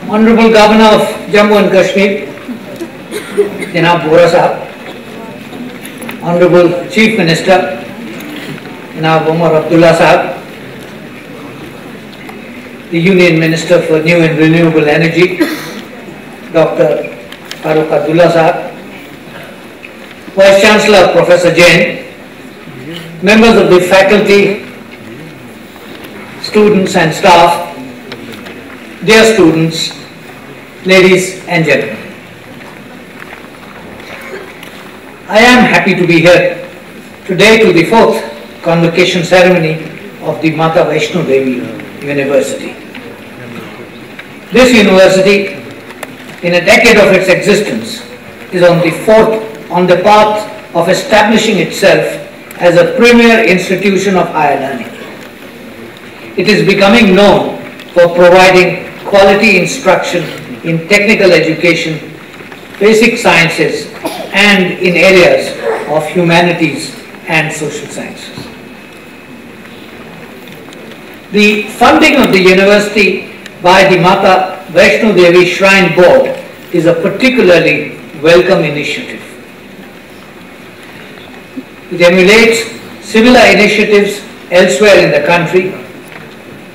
Honorable Governor of Jammu and Kashmir, Janab Bora Sahab, Honorable Chief Minister, Janab Umar Abdullah Sahab, the Union Minister for New and Renewable Energy, Dr. Farooq Abdullah Sahab, Vice Chancellor Professor Jain, members of the faculty, students and staff, dear students, ladies and gentlemen. I am happy to be here today to the fourth convocation ceremony of the Mata Vaishno Devi University. This university, in a decade of its existence, is on the path of establishing itself as a premier institution of higher learning. It is becoming known for providing quality instruction in technical education, basic sciences, and in areas of humanities and social sciences. The funding of the university by the Mata Vaishno Devi Shrine Board is a particularly welcome initiative. It emulates similar initiatives elsewhere in the country.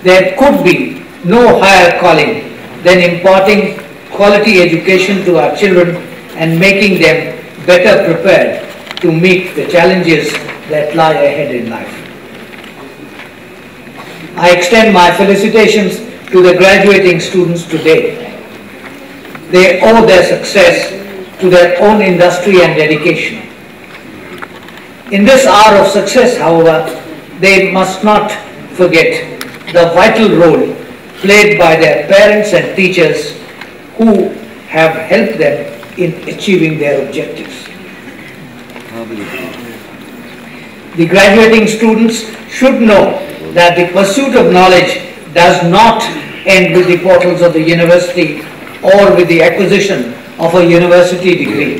There could be no higher calling than imparting quality education to our children and making them better prepared to meet the challenges that lie ahead in life. I extend my felicitations to the graduating students today. They owe their success to their own industry and dedication. In this hour of success, however, they must not forget the vital role played by their parents and teachers who have helped them in achieving their objectives. The graduating students should know that the pursuit of knowledge does not end with the portals of the university or with the acquisition of a university degree.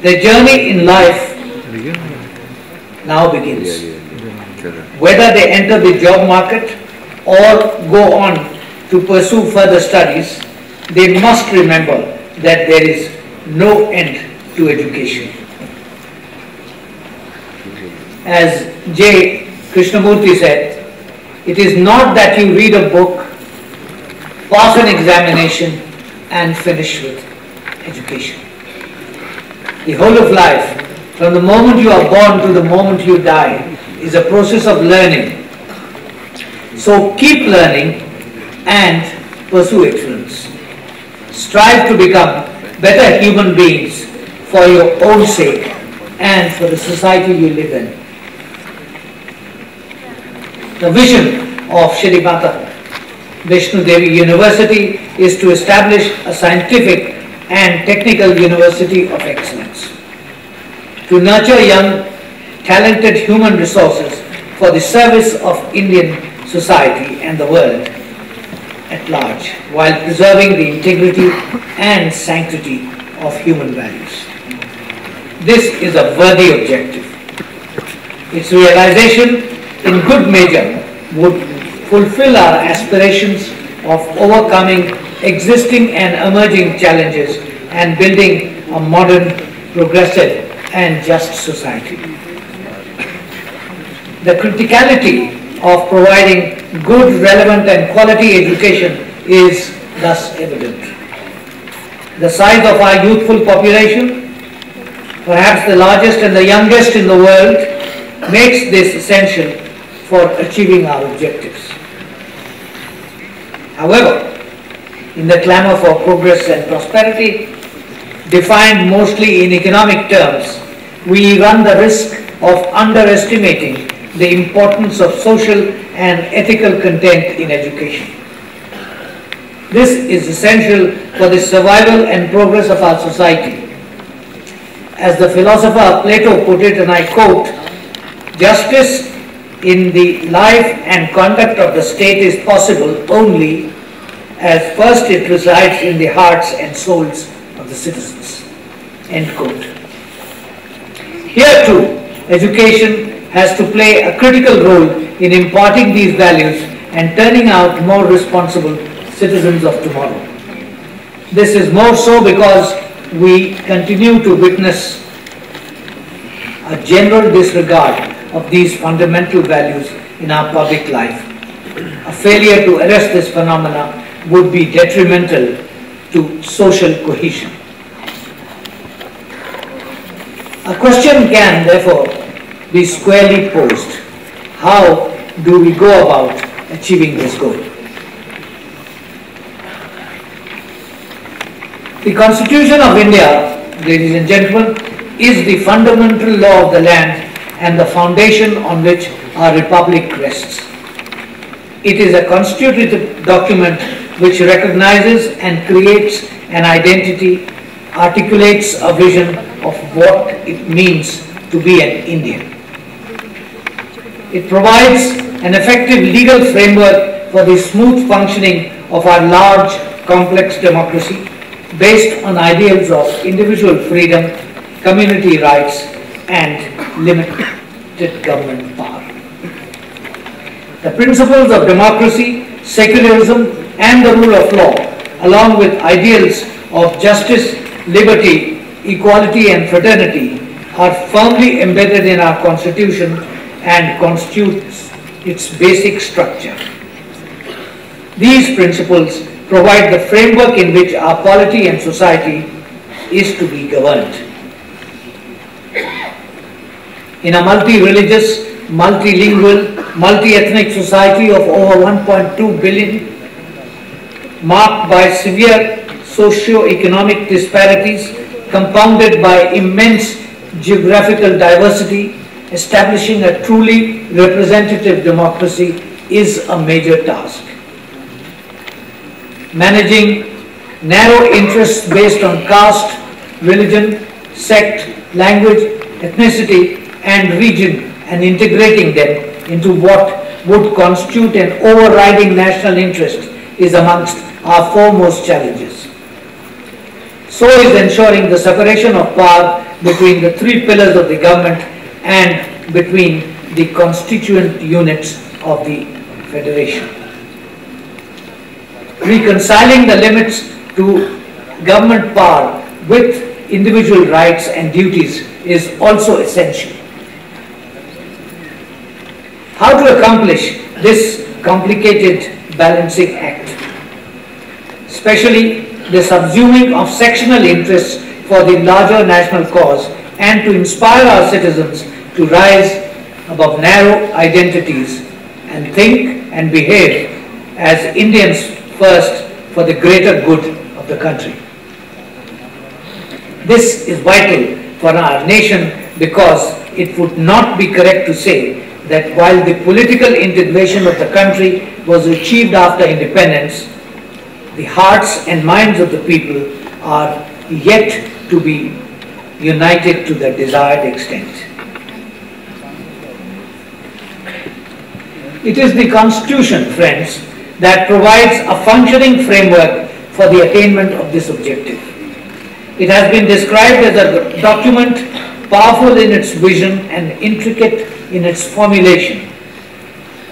Their journey in life now begins. Whether they enter the job market or go on to pursue further studies, they must remember that there is no end to education. As J. Krishnamurti said, it is not that you read a book, pass an examination, and finish with education. The whole of life, from the moment you are born to the moment you die, is a process of learning. So keep learning and pursue excellence. Strive to become better human beings for your own sake and for the society you live in. The vision of Shri Mata Vaishno Devi University is to establish a scientific and technical university of excellence, to nurture young, talented human resources for the service of Indian society and the world at large, while preserving the integrity and sanctity of human values. This is a worthy objective. Its realization in good measure would fulfill our aspirations of overcoming existing and emerging challenges and building a modern, progressive and just society. The criticality of providing good, relevant and quality education is thus evident. The size of our youthful population, perhaps the largest and the youngest in the world, makes this essential for achieving our objectives. However, in the clamor for progress and prosperity, defined mostly in economic terms, we run the risk of underestimating the importance of social and ethical content in education. This is essential for the survival and progress of our society. As the philosopher Plato put it, and I quote, "Justice in the life and conduct of the state is possible only as first it resides in the hearts and souls of the citizens." End quote. Here too, education has to play a critical role in imparting these values and turning out more responsible citizens of tomorrow. This is more so because we continue to witness a general disregard of these fundamental values in our public life. A failure to arrest this phenomena would be detrimental to social cohesion. A question can, therefore, be squarely posed. How do we go about achieving this goal? The Constitution of India, ladies and gentlemen, is the fundamental law of the land and the foundation on which our republic rests. It is a constitutive document which recognizes and creates an identity, articulates a vision of what it means to be an Indian. It provides an effective legal framework for the smooth functioning of our large, complex democracy based on ideals of individual freedom, community rights, and limited government power. The principles of democracy, secularism, and the rule of law, along with ideals of justice, liberty, equality, and fraternity, are firmly embedded in our Constitution and constitutes its basic structure. These principles provide the framework in which our polity and society is to be governed. In a multi-religious, multilingual, multi-ethnic society of over 1.2 billion, marked by severe socio-economic disparities, compounded by immense geographical diversity, establishing a truly representative democracy is a major task. Managing narrow interests based on caste, religion, sect, language, ethnicity, and region, and integrating them into what would constitute an overriding national interest is amongst our foremost challenges. So is ensuring the separation of power between the three pillars of the government and between the constituent units of the Federation. Reconciling the limits to government power with individual rights and duties is also essential. How to accomplish this complicated balancing act? Especially the subsuming of sectional interests for the larger national cause, and to inspire our citizens to rise above narrow identities and think and behave as Indians first for the greater good of the country. This is vital for our nation because it would not be correct to say that while the political integration of the country was achieved after independence, the hearts and minds of the people are yet to be united to the desired extent. It is the Constitution, friends, that provides a functioning framework for the attainment of this objective. It has been described as a document powerful in its vision and intricate in its formulation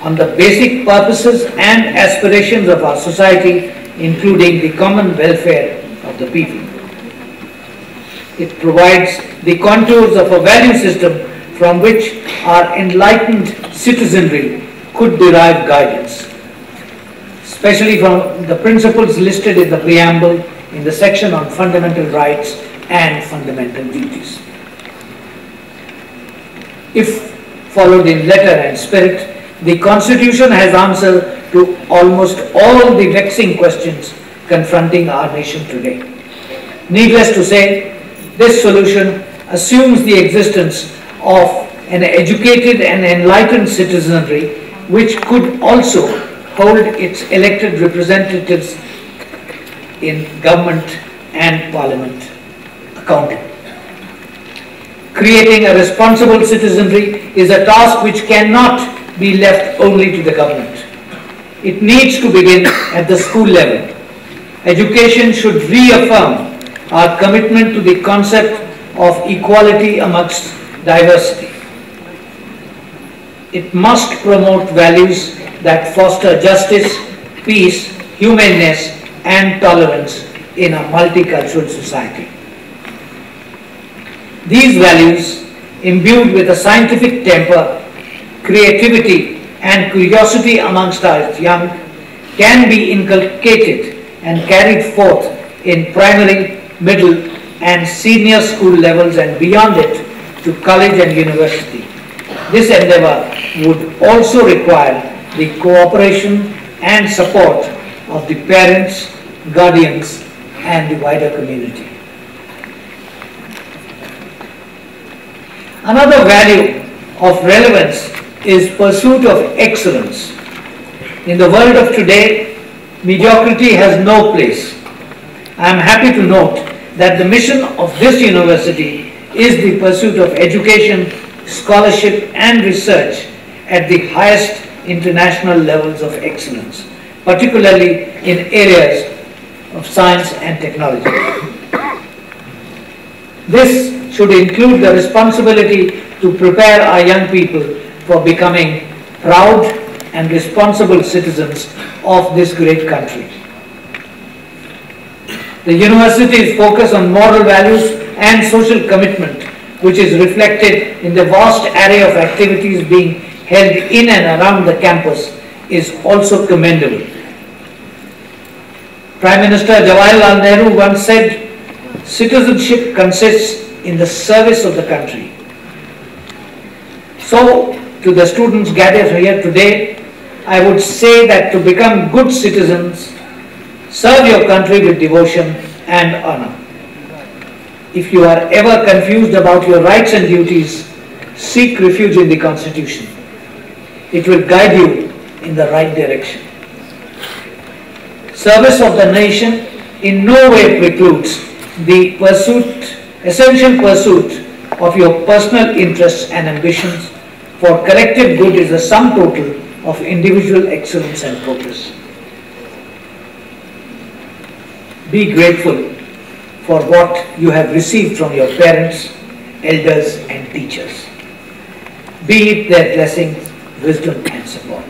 on the basic purposes and aspirations of our society, including the common welfare of the people. It provides the contours of a value system from which our enlightened citizenry could derive guidance, especially from the principles listed in the preamble in the section on fundamental rights and fundamental duties. If followed in letter and spirit, the Constitution has answer to almost all the vexing questions confronting our nation today. Needless to say, this solution assumes the existence of an educated and enlightened citizenry which could also hold its elected representatives in government and parliament accountable. Creating a responsible citizenry is a task which cannot be left only to the government. It needs to begin at the school level. Education should reaffirm our commitment to the concept of equality amongst diversity. It must promote values that foster justice, peace, humaneness and tolerance in a multicultural society. These values, imbued with a scientific temper, creativity and curiosity amongst our young, can be inculcated and carried forth in primary, middle and senior school levels and beyond it to college and university. This endeavor would also require the cooperation and support of the parents, guardians and the wider community. Another value of relevance is pursuit of excellence. In the world of today, mediocrity has no place. I am happy to note that the mission of this university is the pursuit of education, scholarship and research at the highest international levels of excellence, particularly in areas of science and technology. This should include the responsibility to prepare our young people for becoming proud and responsible citizens of this great country. The university's focus on moral values and social commitment, which is reflected in the vast array of activities being held in and around the campus, is also commendable. Prime Minister Jawaharlal Nehru once said, "Citizenship consists in the service of the country." So, to the students gathered here today, I would say that to become good citizens, serve your country with devotion and honor. If you are ever confused about your rights and duties, seek refuge in the Constitution. It will guide you in the right direction. Service of the nation in no way precludes the essential pursuit of your personal interests and ambitions, for collective good is the sum total of individual excellence and progress. Be grateful for what you have received from your parents, elders and teachers. Be it their blessings, wisdom and support.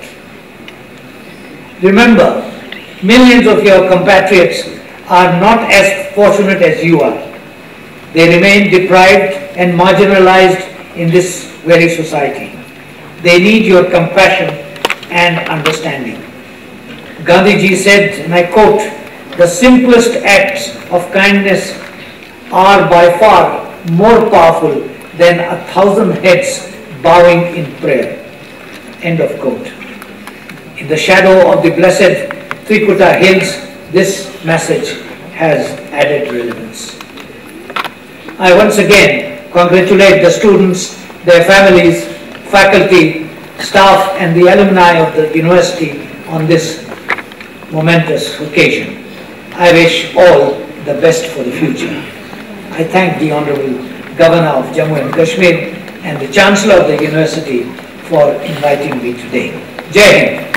Remember, millions of your compatriots are not as fortunate as you are. They remain deprived and marginalized in this very society. They need your compassion and understanding. Gandhiji said, and I quote, "The simplest acts of kindness are by far more powerful than 1,000 heads bowing in prayer." End of quote. In the shadow of the blessed Trikuta hills, this message has added relevance. I once again congratulate the students, their families, faculty, staff and the alumni of the university on this momentous occasion. I wish all the best for the future. I thank the Honorable Governor of Jammu and Kashmir and the Chancellor of the University for inviting me today. Jai Hind.